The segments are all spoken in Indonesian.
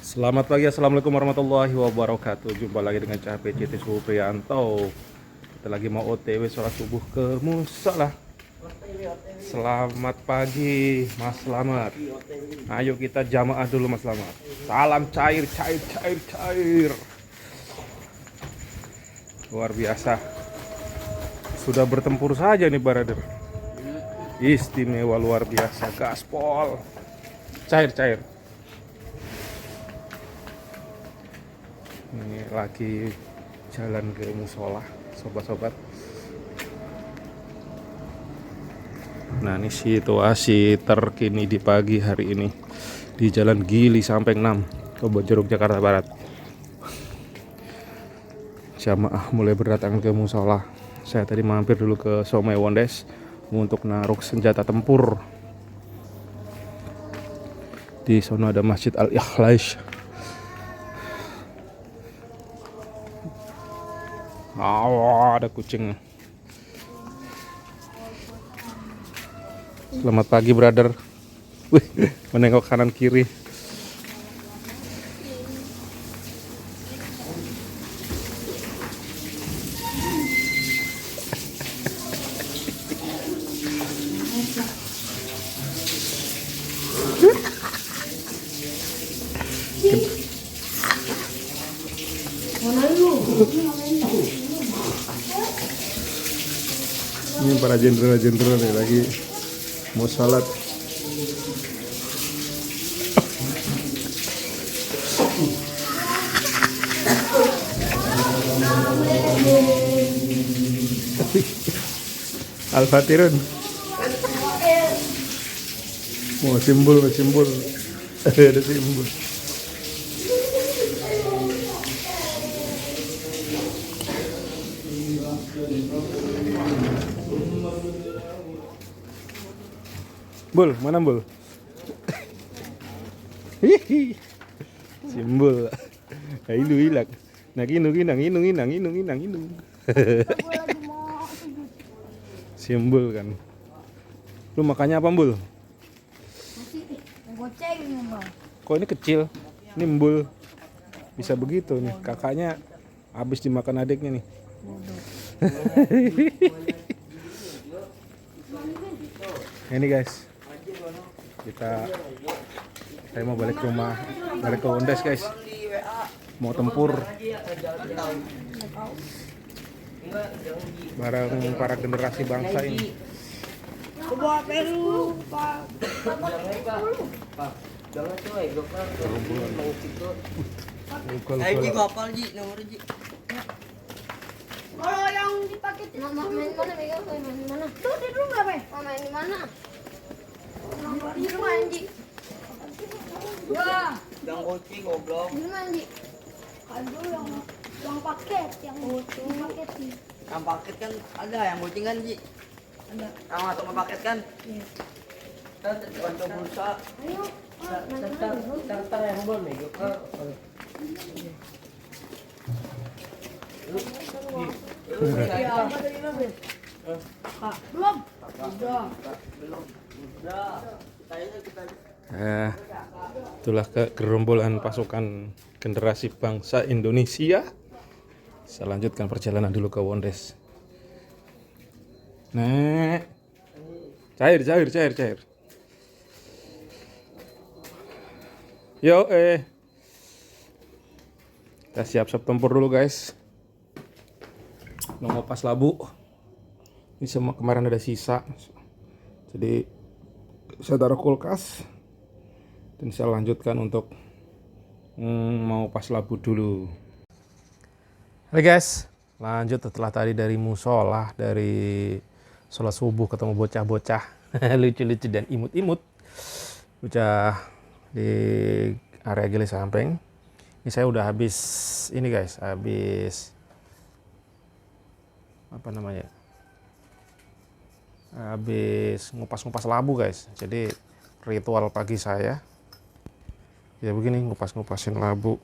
Selamat pagi, assalamualaikum warahmatullahi wabarakatuh. Jumpa lagi dengan CHP Supriyanto. Kita lagi mau OTW sholat subuh ke musola. Selamat pagi, Mas Slamet. Ayo kita jamaah dulu, Mas Slamet. Salam cair, cair, cair, cair. Luar biasa. Sudah bertempur saja nih, brother. Istimewa luar biasa, gaspol. Cair, cair. Ini lagi jalan ke musola, sobat-sobat. Nah, ini situasi terkini di pagi hari ini di Jalan Gili Sampeng 6, Kebonjeruk, Jakarta Barat. Jamaah mulai berdatangan ke musola. Saya tadi mampir dulu ke Somai Wondes untuk naruh senjata tempur. Di sana ada Masjid Al-Ikhlas. Ada kucing. Selamat pagi, brother. Wih, menengok kanan kiri. Ini para jenderal-jenderal nih lagi mau salat. Al-Fatirun. Oh, simbol. Ada simbol. Bul, mana Bul? Hihi. Simbol. Itu hilang. Nah, inung. Simbol kan. Lu makannya apa, Bul? Goceng, Bang. Kok ini kecil? Ini Bul. Bisa begitu nih. Kakaknya habis dimakan adiknya nih. Ini guys. Saya mau balik ke rumah, balik ke Wondes guys. Mau tempur bareng para generasi bangsa ini. Bawa Peru, Pak. Jangan coy, gue kan mengisiku. Gol. Hafal Ji, nomor Ji. Kalau yang dipakai mama main mana Mega? Main di mana? Tuh di rumah, Pak. Main di mana? Di rumah Anji. Ya, Yang kucing goblok. di rumah Anji. Aduh yang paket, yang paket sih. Yang paket kan ada, yang kucing kan Ji. Ada. Yang masuk ke paket kan? Iya. Kan konco pulsa. Ayo. Daftar yang belum nih, gue kan. Belum. Udah. Udah. Kayaknya kita Itulah gerombolan pasukan generasi bangsa Indonesia. Saya lanjutkan perjalanan dulu ke Wondes. Nah, cair. Yo, kita siap-siap tempur dulu guys. Mau ngopas labu. Ini semua kemarin ada sisa, jadi saya taruh kulkas dan saya lanjutkan untuk mau pas labu dulu. Hai guys, lanjut setelah tadi dari musola, dari sholat subuh ketemu bocah-bocah lucu-lucu dan imut-imut, bocah di area Gili Sampeng. Ini saya udah habis ini guys, habis apa namanya? Habis ngupas-ngupas labu guys. Jadi ritual pagi saya ya begini, ngupas-ngupasin labu.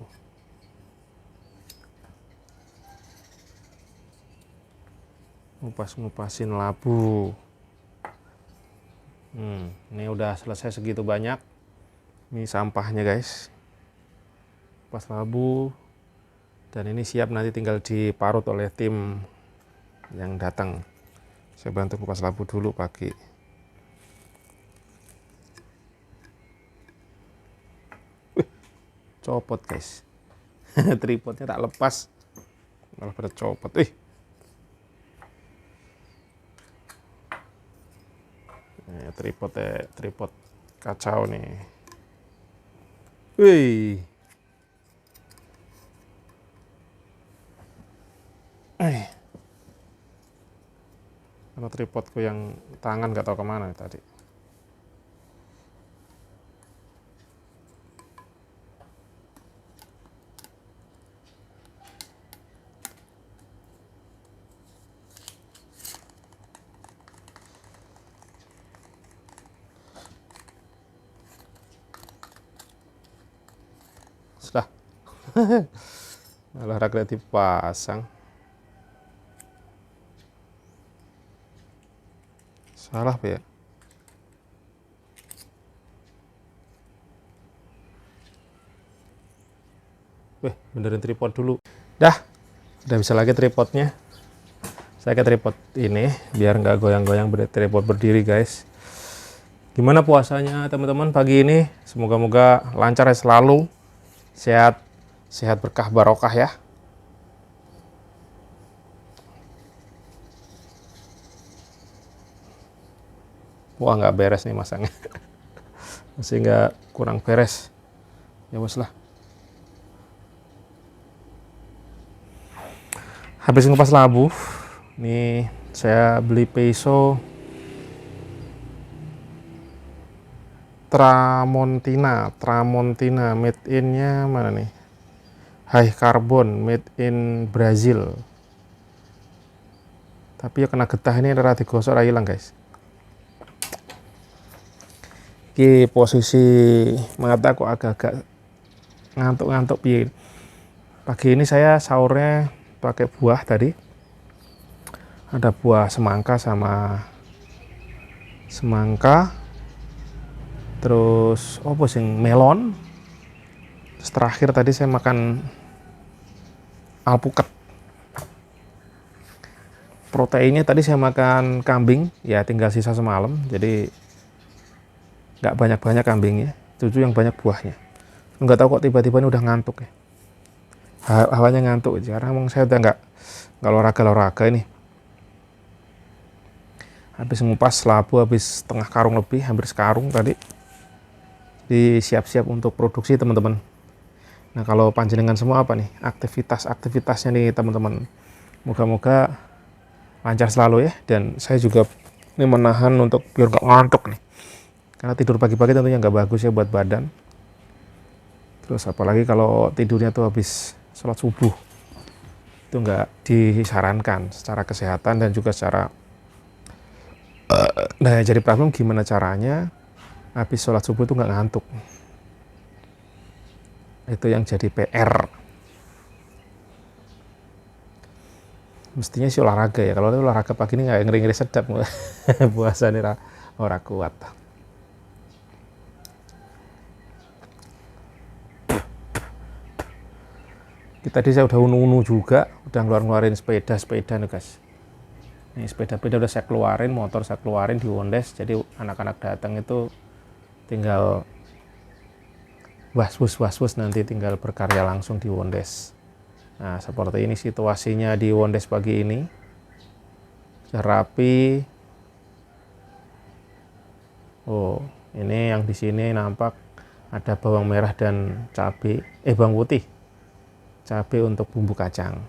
Ngupas-ngupasin labu. Ini udah selesai segitu banyak. Ini sampahnya guys. kupas labu, dan ini siap nanti tinggal diparut oleh tim yang datang. Saya bantu kupas labu dulu pagi. Copot guys. Tripodnya tak lepas malah pada copot. Tripod kacau nih. Wih. Karena tripodku yang tangan gak tahu kemana tadi. Sudah. Malah rakyat dipasang. Salah ya. Benerin tripod dulu. Dah, udah bisa lagi tripodnya. Saya ke tripod ini biar nggak goyang-goyang tripod berdiri guys. Gimana puasanya teman-teman pagi ini? Semoga-moga lancar ya selalu. Sehat, sehat berkah barokah ya. Wah nggak beres nih masangnya. Masih nggak kurang beres. Ya wes lah. Habis ngupas labu, nih saya beli peso Tramontina made in-nya mana nih? High carbon made in Brazil. Tapi ya kena getah ini rada digosok ra ilang guys. Iki posisi mata kok agak-agak ngantuk-ngantuk piye. Pagi ini saya sahurnya pakai buah tadi. Ada buah semangka sama terus apa sih melon. Terus terakhir tadi saya makan alpukat. Proteinnya tadi saya makan kambing, ya tinggal sisa semalam, jadi nggak banyak-banyak kambingnya, cucu yang banyak buahnya. Nggak tahu kok tiba-tiba ini udah ngantuk ya. Hawanya ngantuk karena emang saya udah nggak olahraga ini. Habis ngupas labu habis setengah karung lebih, hampir sekarung tadi. Siap-siap untuk produksi teman-teman. Nah kalau panjenengan semua apa nih aktivitasnya nih teman-teman. Moga-moga lancar selalu ya, dan saya juga ini menahan untuk biar nggak ngantuk nih. Karena tidur pagi-pagi tentunya nggak bagus ya buat badan. Terus apalagi kalau tidurnya tuh habis sholat subuh, itu nggak disarankan secara kesehatan dan juga secara nah jadi problem gimana caranya habis sholat subuh itu nggak ngantuk. Itu yang jadi PR. Mestinya sih olahraga ya, kalau olahraga pagi ini nggak ngeri-ngeri sedap puasa nih ora kuat. Tadi saya udah unu-unu juga, udah ngeluarin sepeda nih guys. Nih sepeda udah saya keluarin, motor saya keluarin di Wondes, jadi anak-anak datang itu tinggal was-was nanti tinggal berkarya langsung di Wondes. Nah seperti ini situasinya di Wondes pagi ini. Rapi. Oh ini yang di sini nampak ada bawang merah dan cabai, bawang putih. Cabai untuk bumbu kacang.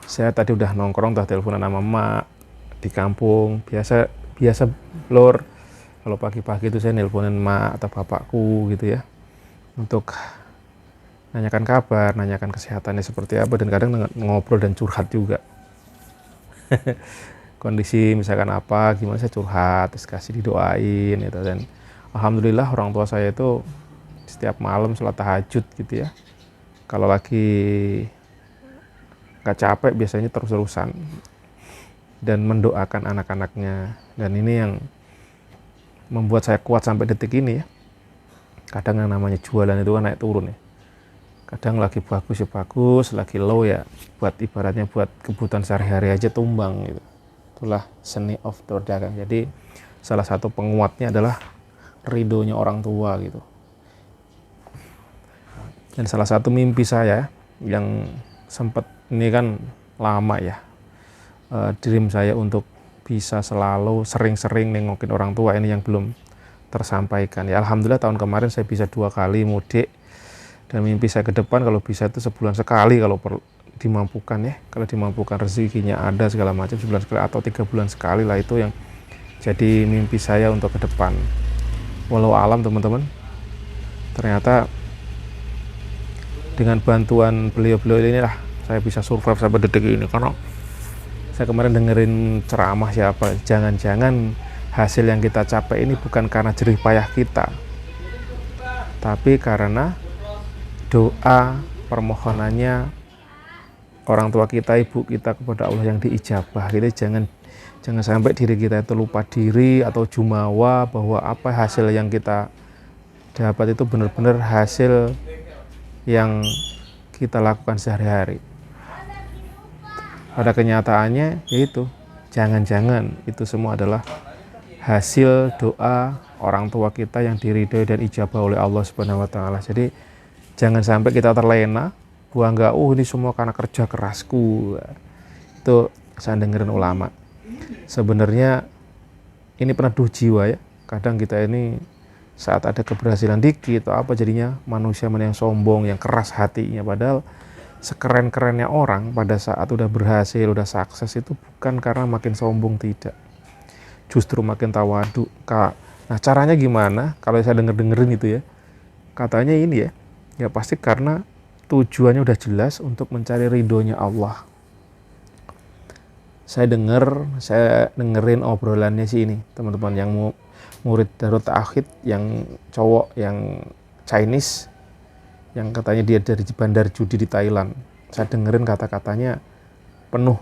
Saya tadi udah nongkrong, udah teleponan sama emak di kampung. Biasa lor, kalau pagi-pagi itu saya nelponin emak atau bapakku gitu ya, untuk nanyakan kabar, nanyakan kesehatannya seperti apa, dan kadang ngobrol dan curhat juga. Kondisi misalkan apa, gimana saya curhat, terus kasih didoain gitu. Dan alhamdulillah orang tua saya itu setiap malam sholat tahajud gitu ya. Kalau lagi gak capek biasanya terus-terusan dan mendoakan anak-anaknya. Dan ini membuat saya kuat sampai detik ini ya. Kadang yang namanya jualan itu kan naik turun ya. Kadang lagi bagus ya bagus, lagi low ya buat ibaratnya buat kebutuhan sehari-hari aja tumbang gitu. Itulah seni of berdagang. Jadi salah satu penguatnya adalah ridhonya orang tua gitu. Dan salah satu mimpi saya yang sempat ini kan lama ya, dream saya untuk bisa selalu sering-sering nengokin orang tua ini yang belum tersampaikan ya. Alhamdulillah tahun kemarin saya bisa 2 kali mudik, dan mimpi saya ke depan kalau bisa itu sebulan sekali kalau dimampukan ya, kalau dimampukan rezekinya ada segala macam, sebulan sekali atau 3 bulan sekali lah, itu yang jadi mimpi saya untuk ke depan. Walau alam teman-teman, ternyata dengan bantuan beliau-beliau inilah saya bisa survive sampai detik ini. Karena saya kemarin dengerin ceramah siapa, jangan-jangan hasil yang kita capai ini bukan karena jerih payah kita, tapi karena doa permohonannya orang tua kita, ibu kita kepada Allah yang diijabah. Jadi jangan sampai diri kita itu lupa diri atau jumawa bahwa apa hasil yang kita dapat itu benar-benar hasil yang kita lakukan sehari-hari. Pada kenyataannya yaitu jangan-jangan itu semua adalah hasil doa orang tua kita yang diridhoi dan ijabah oleh Allah Subhanahu wa taala. Jadi jangan sampai kita terlena bangga, ini semua karena kerja kerasku. Itu saya dengerin ulama. Sebenarnya ini peneduh jiwa ya. Kadang kita ini saat ada keberhasilan dikit atau apa jadinya manusia yang sombong, yang keras hatinya. Padahal sekeren-kerennya orang pada saat udah berhasil, udah sukses itu bukan karena makin sombong, tidak. Justru makin tawadu. Nah caranya gimana? Kalau saya dengerin itu ya, katanya ini ya pasti karena tujuannya udah jelas untuk mencari ridhonya Allah. Saya dengerin obrolannya sih ini teman-teman yang murid Darut Tauhid yang cowok yang Chinese, yang katanya dia dari bandar judi di Thailand. Saya dengerin kata-katanya penuh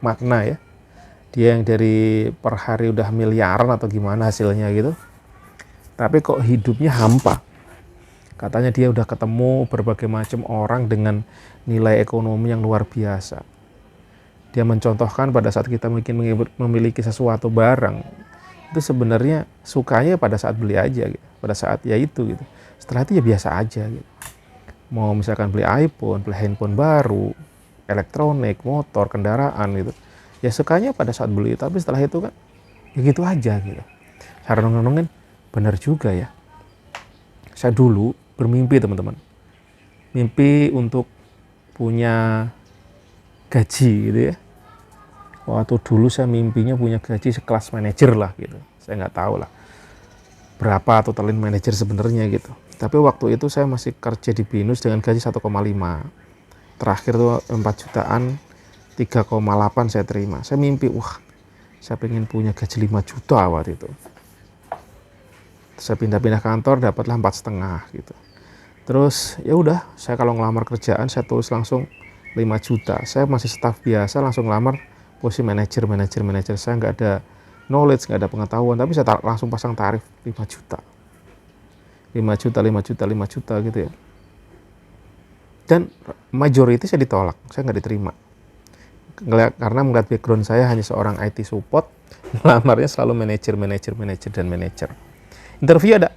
makna ya. Dia yang dari per hari udah miliaran atau gimana hasilnya gitu, tapi kok hidupnya hampa. Katanya dia udah ketemu berbagai macam orang dengan nilai ekonomi yang luar biasa. Dia mencontohkan pada saat kita mungkin memiliki sesuatu barang, itu sebenarnya sukanya pada saat beli aja gitu. Pada saat ya itu gitu. Setelah itu ya biasa aja gitu. Mau misalkan beli iPhone, beli handphone baru, elektronik, motor, kendaraan gitu, ya sukanya pada saat beli, tapi setelah itu kan ya gitu aja gitu. Cara renung-renungin benar juga ya. Saya dulu bermimpi teman-teman, mimpi untuk punya gaji gitu ya. Waktu dulu saya mimpinya punya gaji sekelas manajer lah gitu. Saya nggak tahu lah berapa totalin manajer sebenarnya gitu. Tapi waktu itu saya masih kerja di BINUS dengan gaji 1,5. Terakhir tuh 4 jutaan, 3,8 saya terima. Saya mimpi, saya pengen punya gaji 5 juta waktu itu. Saya pindah-pindah kantor, dapatlah 4,5 gitu. Terus ya udah, saya kalau ngelamar kerjaan saya tulis langsung 5 juta. Saya masih staf biasa, langsung ngelamar posisi manajer. Saya nggak ada knowledge, nggak ada pengetahuan, tapi saya langsung pasang tarif 5 juta. 5 juta gitu ya. Dan majority saya ditolak, saya nggak diterima. Karena melihat background saya hanya seorang IT support, ngelamarnya selalu manajer. Interview ada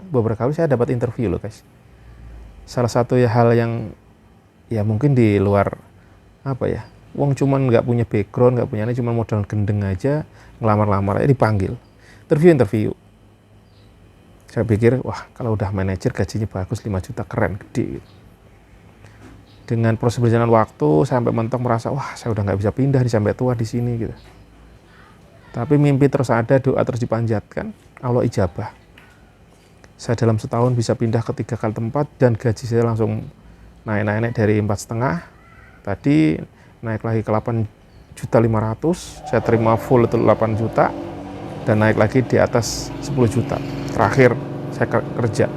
beberapa kali saya dapat interview loh guys. Salah satu hal yang ya mungkin di luar apa ya, wong cuman nggak punya background, nggak punya ini, cuma modal gendeng aja, ngelamar aja dipanggil interview. Saya pikir kalau udah manajer gajinya bagus, 5 juta keren, gede gitu. Dengan proses berjalan waktu sampai mentok merasa saya udah nggak bisa pindah nih sampai tua di sini gitu. Tapi mimpi terus ada, doa terus dipanjatkan, Allah ijabah. Saya dalam setahun bisa pindah ke 3 kali tempat dan gaji saya langsung naik dari 4,5 tadi naik lagi ke 8.500.000. Saya terima full itu 8 juta dan naik lagi di atas 10 juta. Terakhir saya kerja.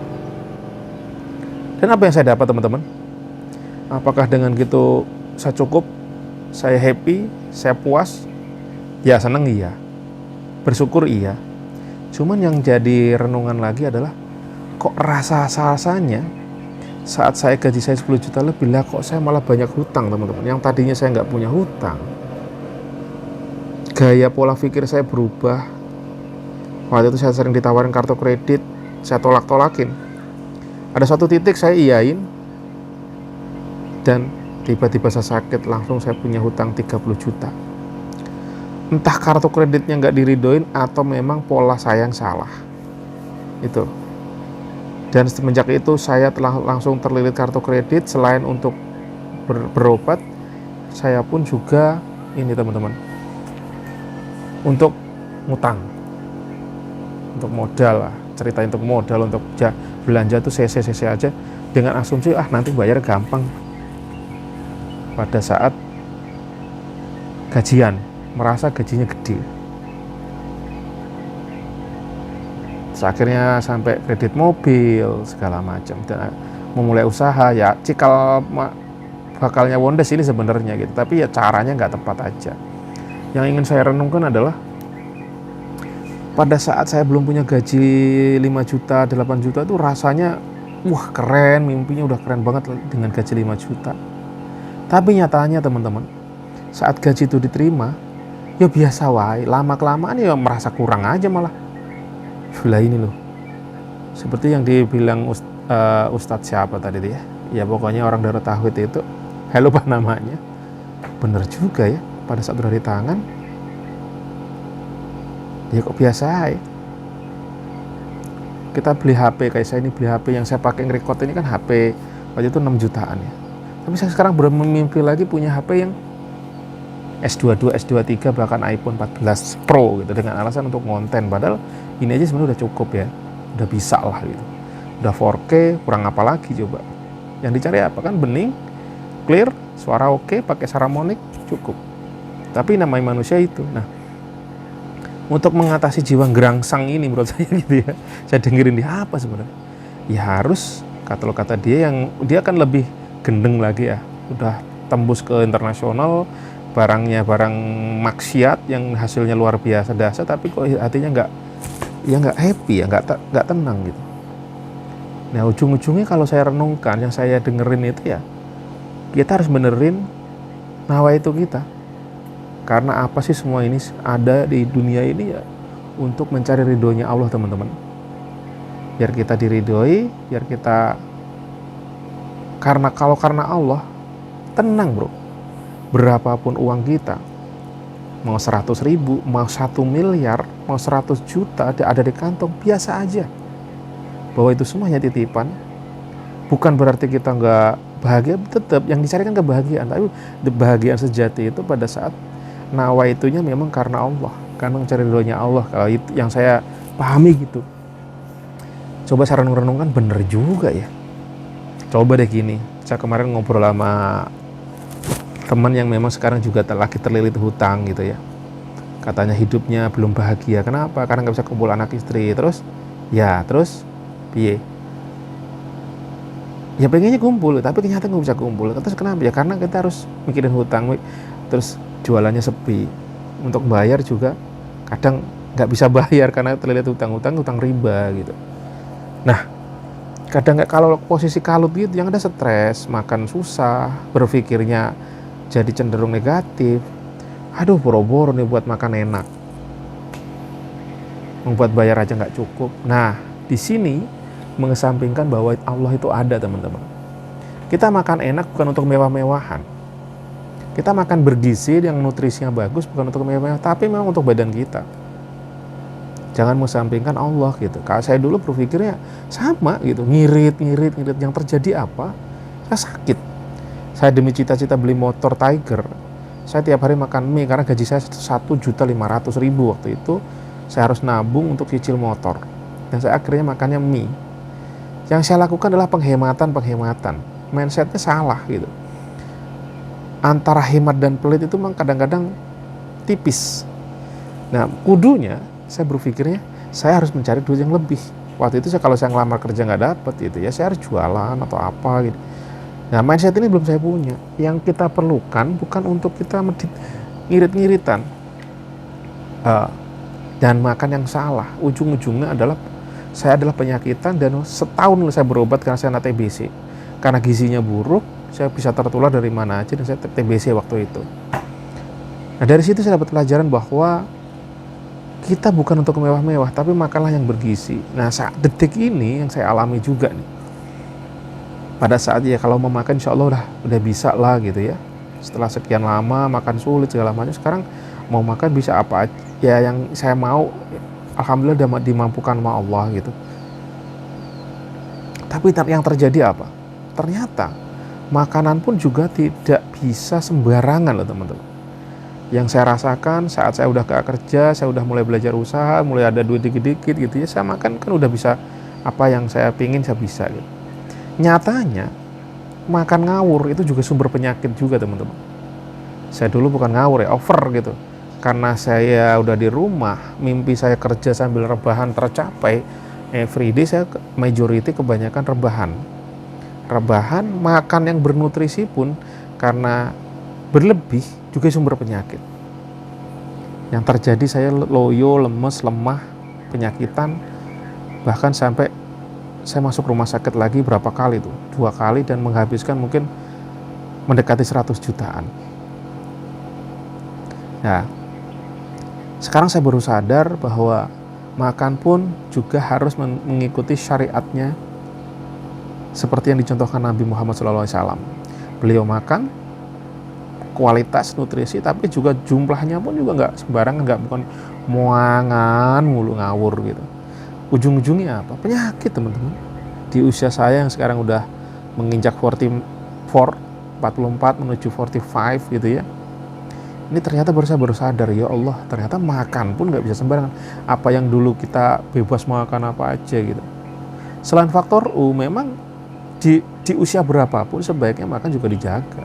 Dan apa yang saya dapat teman-teman? Apakah dengan gitu saya cukup? Saya happy? Saya puas? Ya seneng iya. Bersyukur iya. Cuman yang jadi renungan lagi adalah kok rasa-rasanya saat saya gaji saya 10 juta lebih lah, kok saya malah banyak hutang teman-teman. Yang tadinya saya nggak punya hutang, gaya pola pikir saya berubah. Waktu itu saya sering ditawarin kartu kredit, saya tolak-tolakin. Ada suatu titik saya iyain, dan tiba-tiba saya sakit, langsung saya punya hutang 30 juta. Entah kartu kreditnya nggak diridoin atau memang pola saya yang salah. Itu. Dan semenjak itu saya telah langsung terlilit kartu kredit. Selain untuk berobat, saya pun juga ini teman-teman, untuk ngutang, untuk modal lah. Ceritain untuk modal, untuk belanja tuh cc aja dengan asumsi nanti bayar gampang pada saat gajian, merasa gajinya gede. Terus akhirnya sampai kredit mobil segala macam, dan memulai usaha ya cikal bakalnya Wondes ini sebenarnya gitu, tapi ya caranya nggak tepat aja. Yang ingin saya renungkan adalah pada saat saya belum punya gaji 5 juta, 8 juta itu rasanya wah keren, mimpinya udah keren banget dengan gaji 5 juta. Tapi nyatanya teman-teman, saat gaji itu diterima, ya biasa wae, lama-kelamaan ya merasa kurang aja malah. Lah ini loh, seperti yang dibilang Ustadz siapa tadi dia, ya pokoknya orang Darut Tauhid itu, saya lupa namanya. Bener juga ya, pada saat udah di tangan, ya kok biasa ya. Kita beli HP, kayak saya ini beli HP yang saya pakai nge-record ini kan HP waktu itu 6 jutaan ya. Tapi saya sekarang bermimpi lagi punya HP yang S22, S23, bahkan iPhone 14 Pro gitu, dengan alasan untuk konten. Padahal ini aja sebenarnya udah cukup ya, udah bisa lah gitu. Udah 4K, kurang apa lagi coba. Yang dicari apa kan, bening, clear, suara oke, pakai harmonik, cukup. Tapi namanya manusia itu. Nah, untuk mengatasi jiwa gerangsang ini menurut saya gitu ya, saya dengerin dia apa sebenarnya. Ya harus, kata dia, yang dia kan lebih gendeng lagi ya, udah tembus ke internasional, barangnya barang maksiat yang hasilnya luar biasa dahsyat, tapi kok hatinya nggak happy ya, nggak tenang gitu. Nah ujung-ujungnya kalau saya renungkan, yang saya dengerin itu ya, kita harus benerin nawaitu kita. Karena apa sih semua ini ada di dunia ini ya, untuk mencari ridhonya Allah teman-teman. Biar kita diridhoi, biar kita, karena Allah tenang bro. Berapapun uang kita, mau 100.000, mau 1 miliar, mau 100 juta ada di kantong, biasa aja. Bahwa itu semuanya titipan. Bukan berarti kita nggak bahagia, tetap yang dicari kan kebahagiaan. Tapi kebahagiaan sejati itu pada saat nawaitunya memang karena Allah, karena mencari ridhonya Allah. Kalau itu yang saya pahami gitu. Coba saya renung-renungkan, bener juga ya. Coba deh gini, saya kemarin ngobrol sama teman yang memang sekarang juga lagi terlilit hutang gitu ya. Katanya hidupnya belum bahagia. Kenapa? Karena nggak bisa kumpul anak istri. Terus piye? Ya pengennya kumpul, tapi kenyataan nggak bisa kumpul. Terus kenapa? Ya karena kita harus mikirin hutang. Terus jualannya sepi. Untuk bayar juga kadang nggak bisa bayar karena terlilit hutang riba gitu. Nah, kadang kalau posisi kalut gitu, yang ada stres, makan susah, berpikirnya jadi cenderung negatif. Aduh, boro-boro nih buat makan enak, membuat bayar aja nggak cukup. Nah, di sini mengesampingkan bahwa Allah itu ada teman-teman. Kita makan enak bukan untuk mewah-mewahan. Kita makan bergizi yang nutrisinya bagus bukan untuk mewah-mewahan, tapi memang untuk badan kita. Jangan mengesampingkan Allah gitu. Kalau saya dulu berpikirnya sama gitu, ngirit. Yang terjadi apa? Saya sakit. Saya demi cita-cita beli motor Tiger, saya tiap hari makan mie karena gaji saya 1.500.000 waktu itu. Saya harus nabung untuk cicil motor, dan saya akhirnya makannya mie. Yang saya lakukan adalah penghematan. Mindsetnya salah gitu. Antara hemat dan pelit itu memang kadang-kadang tipis. Nah, kudunya saya berpikirnya saya harus mencari duit yang lebih. Waktu itu kalau saya ngelamar kerja nggak dapet gitu ya, saya harus jualan atau apa gitu. Nah, mindset ini belum saya punya. Yang kita perlukan bukan untuk kita ngirit-ngiritan. dan makan yang salah. Ujung-ujungnya adalah saya adalah penyakitan, dan setahun saya berobat karena saya kena TBC. Karena gizinya buruk, saya bisa tertular dari mana aja, dan saya TBC waktu itu. Nah, dari situ saya dapat pelajaran bahwa kita bukan untuk mewah-mewah, tapi makanlah yang bergizi. Nah, saat detik ini yang saya alami juga nih. Pada saat ya kalau mau makan insya Allah udah bisa lah gitu ya. Setelah sekian lama makan sulit segala macam, sekarang mau makan bisa apa aja ya yang saya mau. Alhamdulillah udah dimampukan sama Allah gitu. Tapi yang terjadi apa? Ternyata makanan pun juga tidak bisa sembarangan loh teman-teman. Yang saya rasakan saat saya udah gak kerja, saya udah mulai belajar usaha, mulai ada duit dikit-dikit gitu ya, saya makan kan udah bisa apa yang saya pingin saya bisa gitu. Nyatanya makan ngawur itu juga sumber penyakit juga teman-teman. Saya dulu bukan ngawur ya, over gitu. Karena saya udah di rumah, mimpi saya kerja sambil rebahan tercapai. Everyday saya majority kebanyakan rebahan, makan yang bernutrisi pun karena berlebih juga sumber penyakit. Yang terjadi saya loyo, lemes, lemah, penyakitan, bahkan sampai saya masuk rumah sakit lagi berapa kali tuh, 2 kali, dan menghabiskan mungkin mendekati 100 jutaan. Nah, sekarang saya baru sadar bahwa makan pun juga harus mengikuti syariatnya seperti yang dicontohkan Nabi Muhammad SAW. Beliau makan kualitas nutrisi, tapi juga jumlahnya pun juga nggak sembarangan, nggak bukan muangan mulu ngawur gitu. Ujung-ujungnya apa? Penyakit teman-teman. Di usia saya yang sekarang udah menginjak 44 menuju 45 gitu ya. Ini ternyata baru sadar, ya Allah, ternyata makan pun nggak bisa sembarangan. Apa yang dulu kita bebas makan apa aja gitu. Selain faktor memang di usia berapapun sebaiknya makan juga dijaga.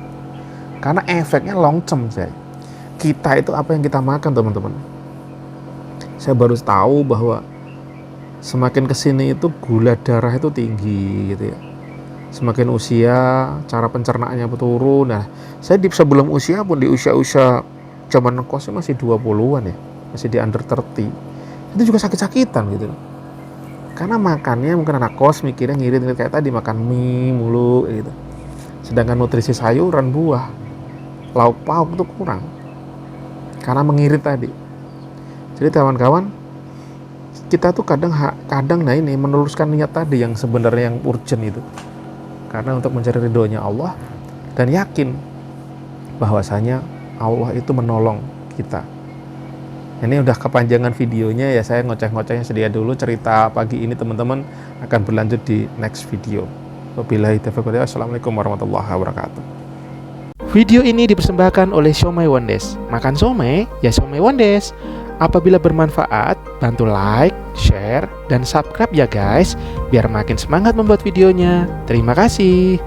Karena efeknya long term saya. Kita itu apa yang kita makan teman-teman. Saya baru tahu bahwa semakin kesini itu gula darah itu tinggi gitu ya. Semakin usia cara pencernaannya turun. Nah, saya sebelum usia pun di usia-usia zaman kosnya masih 20-an ya. Masih di under 30. Itu juga sakit-sakitan gitu. Karena makannya mungkin anak kos mikirnya ngirit kayak tadi, makan mie mulu gitu. Sedangkan nutrisi sayuran, buah, lauk pauk itu kurang karena mengirit tadi. Jadi kawan-kawan, kita tuh kadang nah ini meneruskan niat tadi yang sebenarnya yang urgent itu, karena untuk mencari ridhonya Allah dan yakin bahwasanya Allah itu menolong kita. Ini udah kepanjangan videonya ya, saya ngoceh-ngocehnya sedia dulu. Cerita pagi ini teman-teman akan berlanjut di next video. Wabillahi taufiq wal hidayah. Assalamualaikum warahmatullahi wabarakatuh. Video ini dipersembahkan oleh Siomay Wondes. Makan siomay, ya Siomay Wondes. Apabila bermanfaat, bantu like, share, dan subscribe ya guys, biar makin semangat membuat videonya. Terima kasih.